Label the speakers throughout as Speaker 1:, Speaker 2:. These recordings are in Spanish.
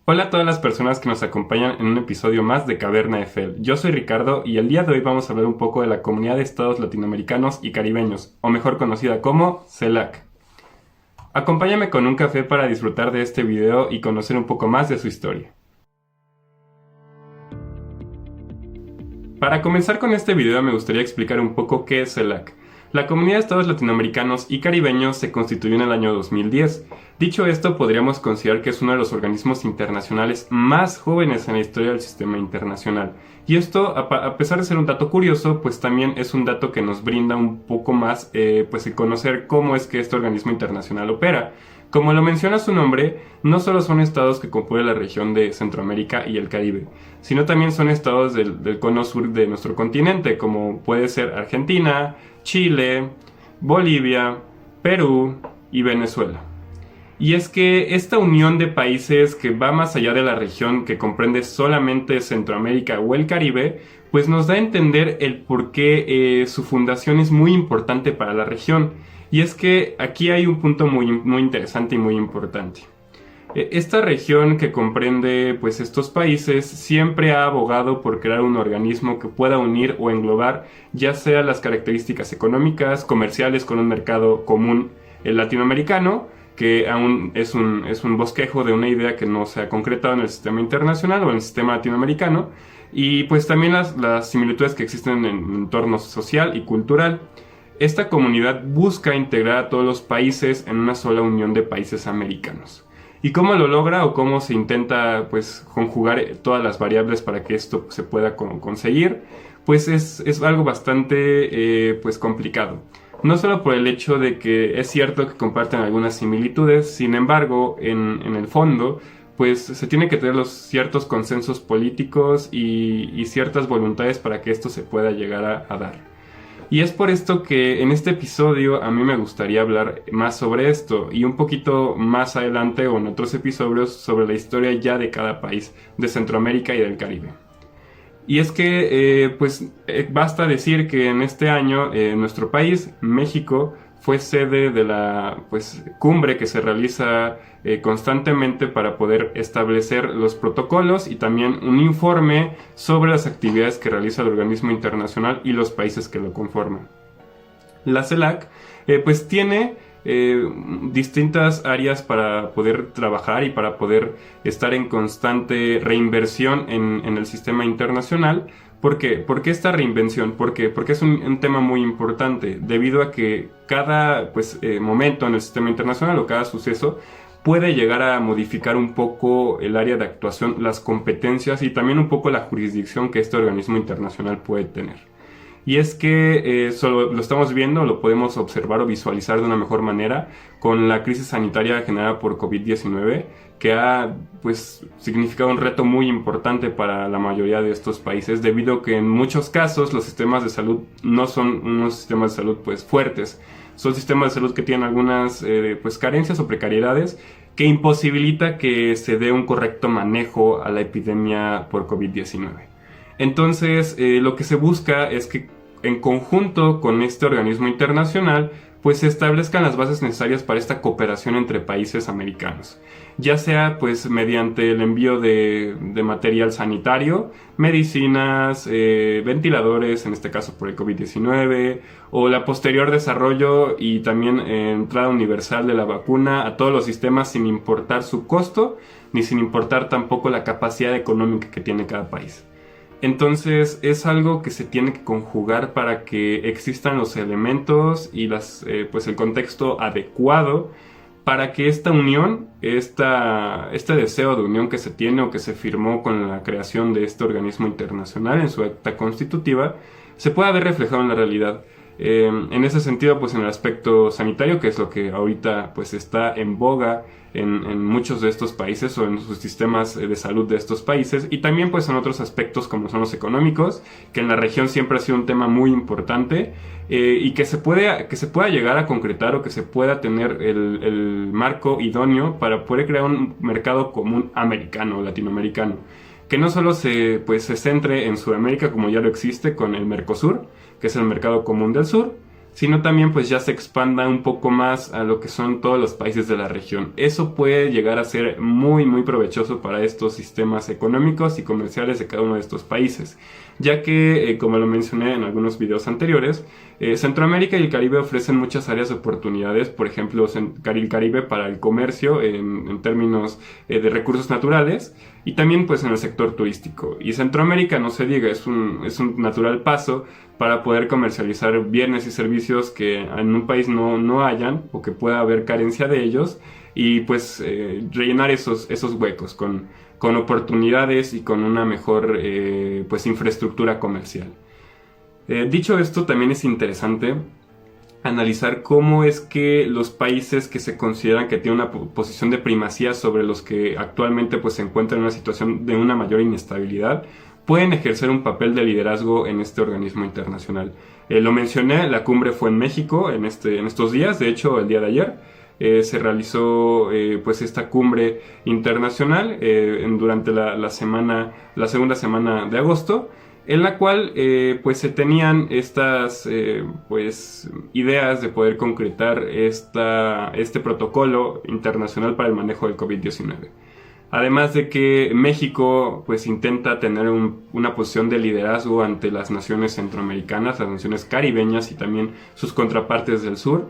Speaker 1: Hola a todas las personas que nos acompañan en un episodio más de Caverna Eiffel. Yo soy Ricardo y el día de hoy vamos a hablar un poco de la Comunidad de Estados Latinoamericanos y Caribeños, o mejor conocida como CELAC. Acompáñame con un café para disfrutar de este video y conocer un poco más de su historia. Para comenzar con este video me gustaría explicar un poco qué es CELAC. La Comunidad de Estados Latinoamericanos y Caribeños se constituyó en el año 2010. Dicho esto, podríamos considerar que es uno de los organismos internacionales más jóvenes en la historia del sistema internacional. Y esto, a pesar de ser un dato curioso, pues también es un dato que nos brinda un poco más pues el conocer cómo es que este organismo internacional opera. Como lo menciona su nombre, no solo son estados que componen la región de Centroamérica y el Caribe, sino también son estados del cono sur de nuestro continente, como puede ser Argentina, Chile, Bolivia, Perú y Venezuela. Y es que esta unión de países que va más allá de la región que comprende solamente Centroamérica o el Caribe, pues nos da a entender el por qué su fundación es muy importante para la región. Y es que aquí hay un punto muy interesante y muy importante. Esta región que comprende pues estos países siempre ha abogado por crear un organismo que pueda unir o englobar ya sea las características económicas, comerciales con un mercado común latinoamericano, que aún es un bosquejo de una idea que no se ha concretado en el sistema internacional o en el sistema latinoamericano, y pues también las similitudes que existen en el entorno social y cultural. Esta comunidad busca integrar a todos los países en una sola unión de países americanos. ¿Y cómo lo logra o cómo se intenta pues conjugar todas las variables para que esto se pueda conseguir? Pues es algo bastante pues complicado. No solo por el hecho de que es cierto que comparten algunas similitudes, sin embargo, en el fondo, pues se tiene que tener los ciertos consensos políticos y ciertas voluntades para que esto se pueda llegar a dar. Y es por esto que en este episodio a mí me gustaría hablar más sobre esto y un poquito más adelante o en otros episodios sobre la historia ya de cada país de Centroamérica y del Caribe. Y es que basta decir que en este año nuestro país, México, fue sede de la cumbre que se realiza constantemente para poder establecer los protocolos y también un informe sobre las actividades que realiza el organismo internacional y los países que lo conforman. La CELAC tiene distintas áreas para poder trabajar y para poder estar en constante reinversión en el sistema internacional. ¿Por qué? ¿Por qué esta reinvención? ¿Por qué? Porque es un tema muy importante, debido a que cada momento en el sistema internacional o cada suceso puede llegar a modificar un poco el área de actuación, las competencias y también un poco la jurisdicción que este organismo internacional puede tener. Y es que solo lo estamos viendo, lo podemos observar o visualizar de una mejor manera con la crisis sanitaria generada por COVID-19, que ha significado un reto muy importante para la mayoría de estos países, debido a que en muchos casos los sistemas de salud no son unos sistemas de salud fuertes, son sistemas de salud que tienen algunas carencias o precariedades que imposibilita que se dé un correcto manejo a la epidemia por COVID-19. Entonces, lo que se busca es que en conjunto con este organismo internacional, pues se establezcan las bases necesarias para esta cooperación entre países americanos, ya sea mediante el envío de material sanitario, medicinas, ventiladores, en este caso por el COVID-19, o la posterior desarrollo y también entrada universal de la vacuna a todos los sistemas sin importar su costo, ni sin importar tampoco la capacidad económica que tiene cada país. Entonces es algo que se tiene que conjugar para que existan los elementos y el contexto adecuado para que esta unión, este deseo de unión que se tiene o que se firmó con la creación de este organismo internacional en su acta constitutiva, se pueda ver reflejado en la realidad. En ese sentido, en el aspecto sanitario, que es lo que ahorita está en boga en muchos de estos países o en sus sistemas de salud de estos países, y también en otros aspectos como son los económicos, que en la región siempre ha sido un tema muy importante, y que se pueda llegar a concretar o que se pueda tener el marco idóneo para poder crear un mercado común americano o latinoamericano, que no solo se centre en Sudamérica como ya lo existe con el Mercosur, que es el mercado común del sur, sino también pues ya se expanda un poco más a lo que son todos los países de la región. Eso puede llegar a ser muy muy provechoso para estos sistemas económicos y comerciales de cada uno de estos países, ya que como lo mencioné en algunos videos anteriores, Centroamérica y el Caribe ofrecen muchas áreas de oportunidades, por ejemplo el Caribe para el comercio en términos de recursos naturales, y también pues en el sector turístico. Y Centroamérica, no se diga, es un natural paso para poder comercializar bienes y servicios que en un país no hayan, o que pueda haber carencia de ellos, y pues rellenar esos huecos con oportunidades y con una mejor pues infraestructura comercial. Dicho esto, también es interesante analizar cómo es que los países que se consideran que tienen una posición de primacía sobre los que actualmente pues se encuentran en una situación de una mayor inestabilidad pueden ejercer un papel de liderazgo en este organismo internacional. Lo mencioné, la cumbre fue en México en estos días, de hecho el día de ayer se realizó pues esta cumbre internacional durante la segunda semana de agosto, en la cual pues se tenían estas pues ideas de poder concretar este protocolo internacional para el manejo del COVID-19. Además de que México pues intenta tener una posición de liderazgo ante las naciones centroamericanas, las naciones caribeñas y también sus contrapartes del sur,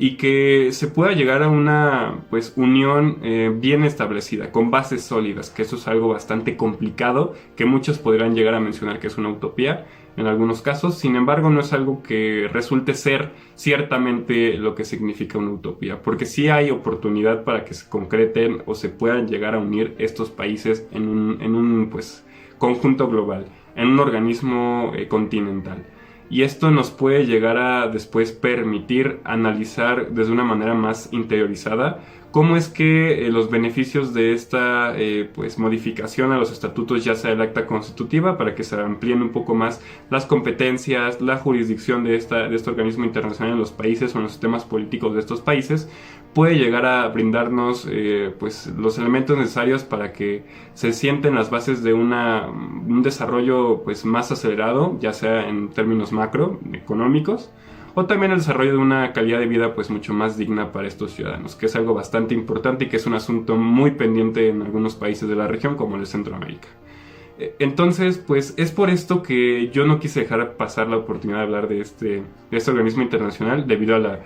Speaker 1: y que se pueda llegar a una pues unión bien establecida, con bases sólidas, que eso es algo bastante complicado, que muchos podrán llegar a mencionar que es una utopía en algunos casos. Sin embargo, no es algo que resulte ser ciertamente lo que significa una utopía, porque sí hay oportunidad para que se concreten o se puedan llegar a unir estos países en un pues conjunto global, en un organismo continental. Y esto nos puede llegar a después permitir analizar desde una manera más interiorizada cómo es que los beneficios de esta pues modificación a los estatutos, ya sea el acta constitutiva, para que se amplíen un poco más las competencias, la jurisdicción de este organismo internacional en los países o en los sistemas políticos de estos países, puede llegar a brindarnos pues los elementos necesarios para que se sienten las bases de un desarrollo pues más acelerado, ya sea en términos macroeconómicos, o también el desarrollo de una calidad de vida pues mucho más digna para estos ciudadanos, que es algo bastante importante y que es un asunto muy pendiente en algunos países de la región, como el de Centroamérica. Entonces, pues es por esto que yo no quise dejar pasar la oportunidad de hablar de este organismo internacional, debido a la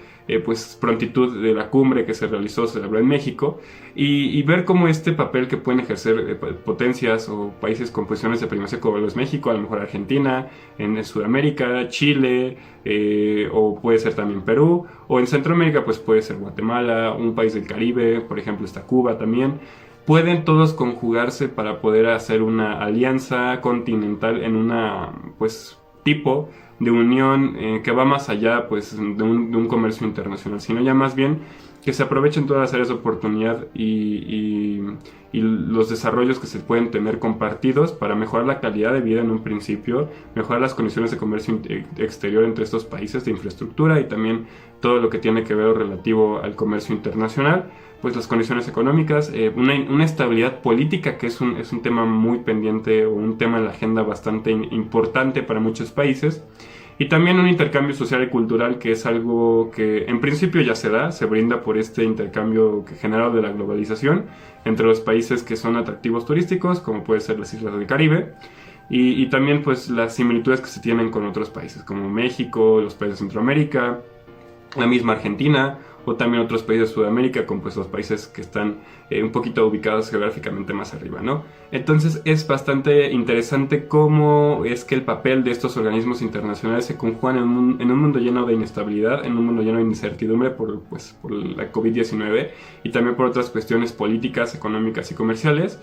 Speaker 1: pues prontitud de la cumbre que se celebró en México, y ver cómo este papel que pueden ejercer potencias o países con posiciones de primacía como lo es México, a lo mejor Argentina, en Sudamérica, Chile, o puede ser también Perú, o en Centroamérica pues puede ser Guatemala, un país del Caribe, por ejemplo está Cuba también. Pueden todos conjugarse para poder hacer una alianza continental en una pues tipo de unión que va más allá pues de un comercio internacional, sino ya más bien que se aprovechen todas las áreas de oportunidad y los desarrollos que se pueden tener compartidos para mejorar la calidad de vida en un principio, mejorar las condiciones de comercio exterior entre estos países, de infraestructura, y también todo lo que tiene que ver relativo al comercio internacional, pues las condiciones económicas, una estabilidad política, que es un tema muy pendiente, o un tema en la agenda bastante importante para muchos países, y también un intercambio social y cultural, que es algo que en principio ya se brinda por este intercambio generado de la globalización entre los países que son atractivos turísticos, como puede ser las islas del Caribe, y también pues las similitudes que se tienen con otros países como México, los países de Centroamérica, la misma Argentina, o también otros países de Sudamérica, como pues los países que están un poquito ubicados geográficamente más arriba, ¿no? Entonces es bastante interesante cómo es que el papel de estos organismos internacionales se conjugan en un mundo lleno de inestabilidad, en un mundo lleno de incertidumbre por la COVID-19, y también por otras cuestiones políticas, económicas y comerciales,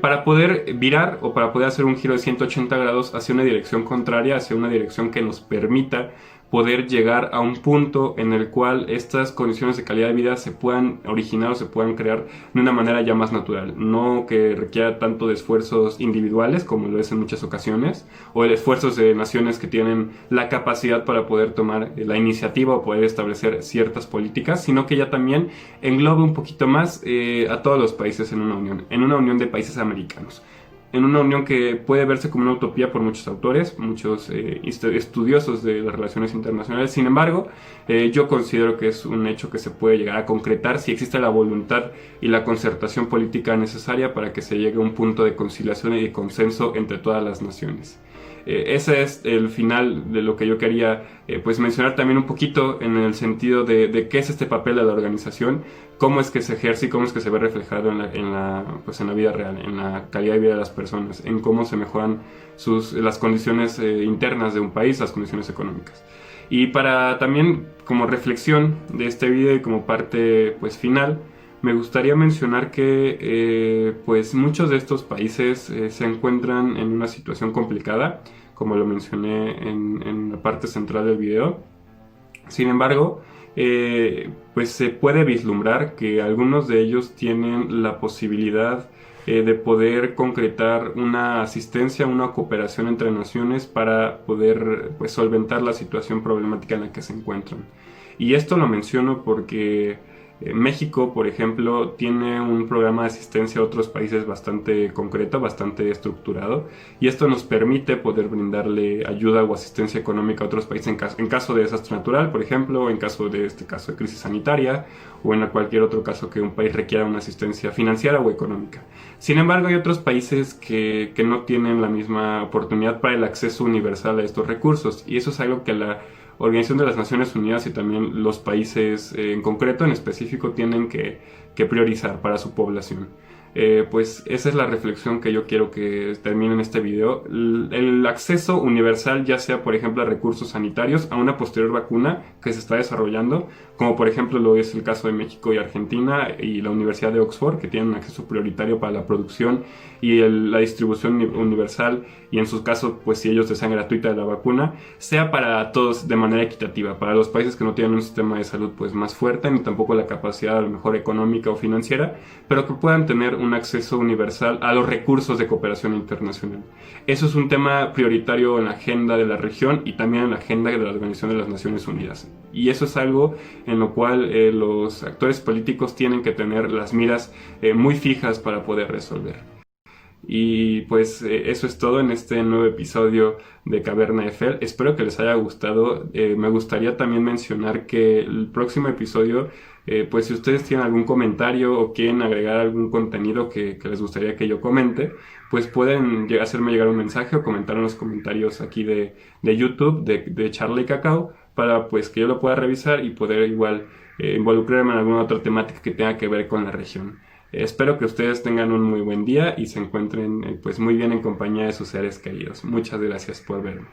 Speaker 1: para poder virar o para poder hacer un giro de 180 grados hacia una dirección contraria, hacia una dirección que nos permita poder llegar a un punto en el cual estas condiciones de calidad de vida se puedan originar o se puedan crear de una manera ya más natural, no que requiera tanto de esfuerzos individuales como lo es en muchas ocasiones, o de esfuerzos de naciones que tienen la capacidad para poder tomar la iniciativa o poder establecer ciertas políticas, sino que ya también englobe un poquito más a todos los países en una unión de países americanos. en una unión que puede verse como una utopía por muchos autores, muchos estudiosos de las relaciones internacionales. Sin embargo, yo considero que es un hecho que se puede llegar a concretar si existe la voluntad y la concertación política necesaria para que se llegue a un punto de conciliación y de consenso entre todas las naciones. Ese es el final de lo que yo quería pues mencionar también un poquito en el sentido de qué es este papel de la organización, cómo es que se ejerce y cómo es que se ve reflejado pues en la vida real, en la calidad de vida de las personas, en cómo se mejoran las condiciones internas de un país, las condiciones económicas. Y para también como reflexión de este video y como parte pues final, me gustaría mencionar que pues muchos de estos países se encuentran en una situación complicada, como lo mencioné en la parte central del video. Sin embargo, pues se puede vislumbrar que algunos de ellos tienen la posibilidad de poder concretar una asistencia, una cooperación entre naciones para poder pues solventar la situación problemática en la que se encuentran. Y esto lo menciono porque México, por ejemplo, tiene un programa de asistencia a otros países bastante concreto, bastante estructurado, y esto nos permite poder brindarle ayuda o asistencia económica a otros países en caso de desastre natural, por ejemplo, o en caso de crisis sanitaria, o en cualquier otro caso que un país requiera una asistencia financiera o económica. Sin embargo, hay otros países que no tienen la misma oportunidad para el acceso universal a estos recursos, y eso es algo que la Organización de las Naciones Unidas y también los países en concreto, en específico, tienen que priorizar para su población. Pues esa es la reflexión que yo quiero que termine en este video. El acceso universal, ya sea por ejemplo a recursos sanitarios, a una posterior vacuna que se está desarrollando, como por ejemplo lo es el caso de México y Argentina y la Universidad de Oxford, que tienen acceso prioritario para la producción y la distribución universal, y en sus casos, pues si ellos desean gratuita de la vacuna, sea para todos de manera equitativa, para los países que no tienen un sistema de salud pues más fuerte, ni tampoco la capacidad a lo mejor económica o financiera, pero que puedan tener un acceso universal a los recursos de cooperación internacional. Eso es un tema prioritario en la agenda de la región y también en la agenda de la Organización de las Naciones Unidas. Y eso es algo en lo cual los actores políticos tienen que tener las miras muy fijas para poder resolver. Y pues eso es todo en este nuevo episodio de Caverna Eiffel. Espero que les haya gustado. Me gustaría también mencionar que el próximo episodio, pues si ustedes tienen algún comentario o quieren agregar algún contenido que les gustaría que yo comente, pues pueden hacerme llegar un mensaje o comentar en los comentarios aquí de YouTube de Charla y Cacao, para pues que yo lo pueda revisar y poder igual involucrarme en alguna otra temática que tenga que ver con la región. Espero que ustedes tengan un muy buen día y se encuentren pues muy bien en compañía de sus seres queridos. Muchas gracias por verme.